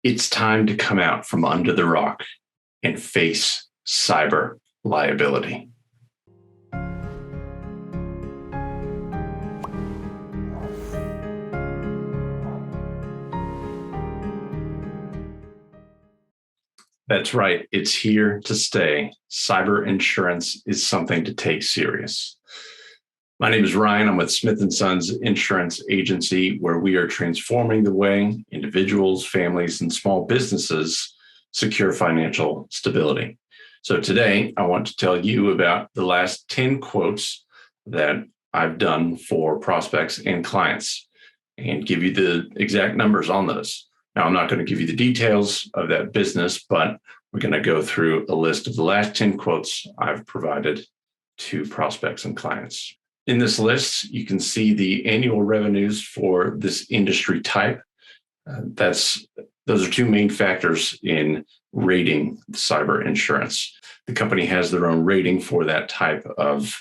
It's time to come out from under the rock and face cyber liability. That's right. It's here to stay. Cyber insurance is something to take serious. My name is Ryan. I'm with Smith & Sons Insurance Agency, where we are transforming the way individuals, families, and small businesses secure financial stability. So today, I want to tell you about the last 10 quotes that I've done for prospects and clients and give you the exact numbers on those. Now, I'm not going to give you the details of that business, but we're going to go through a list of the last 10 quotes I've provided to prospects and clients. In this list, you can see the annual revenues for this industry type. Those are two main factors in rating cyber insurance. The company has their own rating for that type of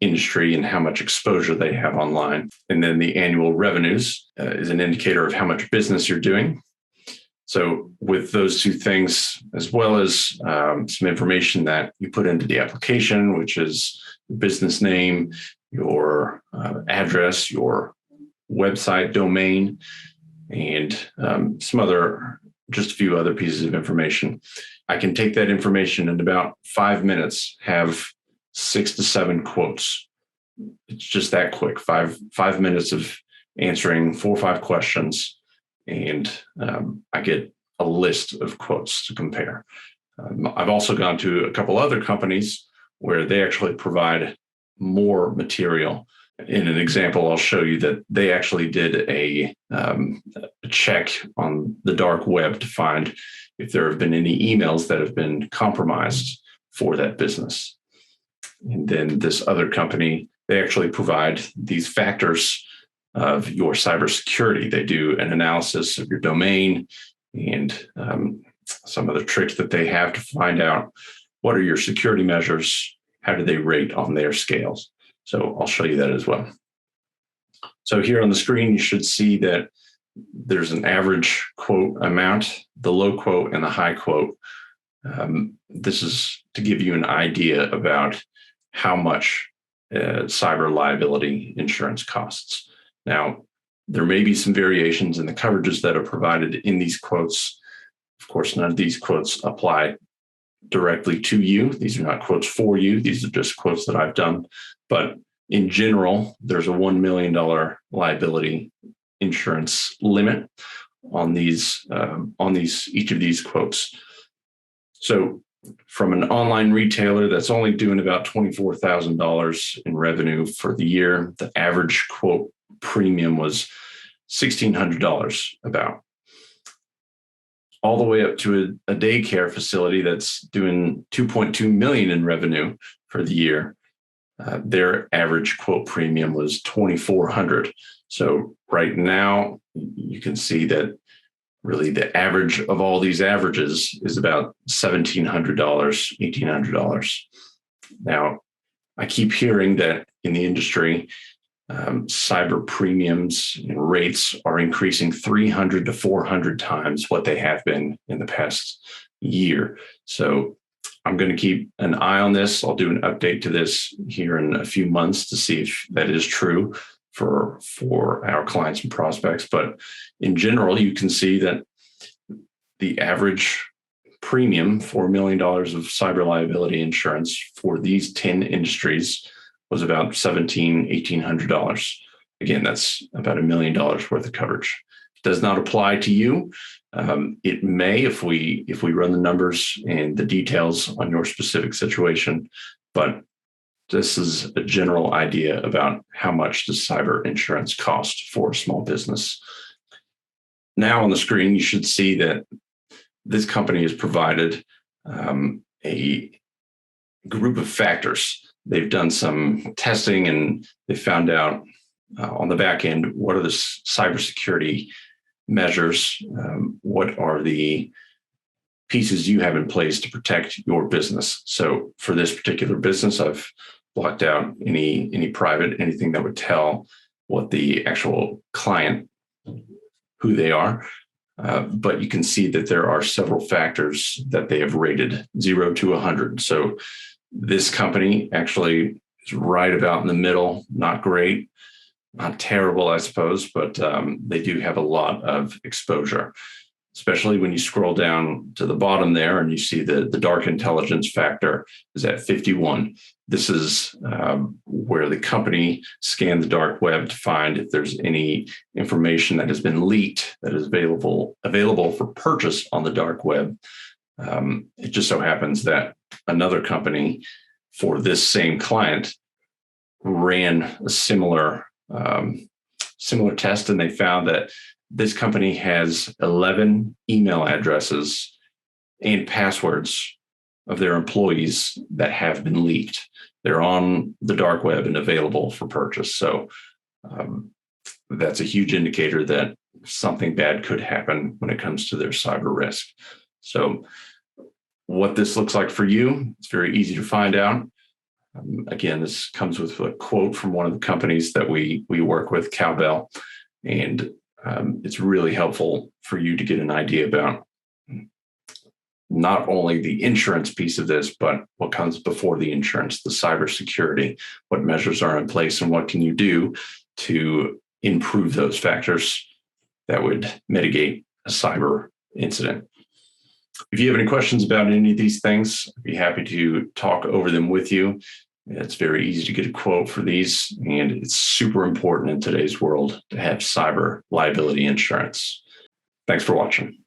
industry and how much exposure they have online. And then the annual revenues is an indicator of how much business you're doing. So with those two things, as well as some information that you put into the application, which is your business name, your address, your website domain, and just a few other pieces of information. I can take that information in about 5 minutes, have 6 to 7 quotes. It's just that quick, five minutes of answering 4 or 5 questions, and I get a list of quotes to compare. I've also gone to a couple other companies where they actually provide more material. In an example, I'll show you that they actually did a check on the dark web to find if there have been any emails that have been compromised for that business. And then this other company, they actually provide these factors of your cybersecurity. They do an analysis of your domain and some of the tricks that they have to find out what are your security measures, how do they rate on their scales. So I'll show you that as well. So here on the screen, you should see that there's an average quote amount, the low quote and the high quote. This is to give you an idea about how much cyber liability insurance costs. Now, there may be some variations in the coverages that are provided in these quotes. Of course, none of these quotes apply directly to you. These are not quotes for you. These are just quotes that I've done. But in general, there's a $1 million liability insurance limit on each of these quotes. So from an online retailer that's only doing about $24,000 in revenue for the year, the average quote premium was $1,600 about. All the way up to a daycare facility that's doing $2.2 million in revenue for the year. Their average quote premium was $2,400. So right now, you can see that really the average of all these averages is about $1,700, $1,800. Now, I keep hearing that in the industry, cyber premiums and rates are increasing 300 to 400 times what they have been in the past year. So I'm going to keep an eye on this. I'll do an update to this here in a few months to see if that is true for our clients and prospects. But in general, you can see that the average premium for $1 million of cyber liability insurance for these 10 industries was about $1,800. Again, that's about $1 million worth of coverage. It does not apply to you. It may if we run the numbers and the details on your specific situation, but this is a general idea about how much does cyber insurance cost for a small business. Now on the screen, you should see that this company has provided a group of factors. They've done some testing and they found out on the back end, what are the cybersecurity measures? What are the pieces you have in place to protect your business? So for this particular business, I've blocked out any private, anything that would tell what the actual client, who they are. But you can see that there are several factors that they have rated 0 to 100. So this company actually is right about in the middle, not great, not terrible, I suppose, but they do have a lot of exposure, especially when you scroll down to the bottom there and you see the dark intelligence factor is at 51. This is where the company scanned the dark web to find if there's any information that has been leaked that is available for purchase on the dark web. It just so happens that another company for this same client ran a similar test, and they found that this company has 11 email addresses and passwords of their employees that have been leaked. They're on the dark web and available for purchase. So that's a huge indicator that something bad could happen when it comes to their cyber risk. So what this looks like for you, it's very easy to find out. Again, this comes with a quote from one of the companies that we work with, Cowbell, and it's really helpful for you to get an idea about not only the insurance piece of this, but what comes before the insurance, the cybersecurity, what measures are in place, and what can you do to improve those factors that would mitigate a cyber incident. If you have any questions about any of these things, I'd be happy to talk over them with you. It's very easy to get a quote for these, and it's super important in today's world to have cyber liability insurance. Thanks for watching.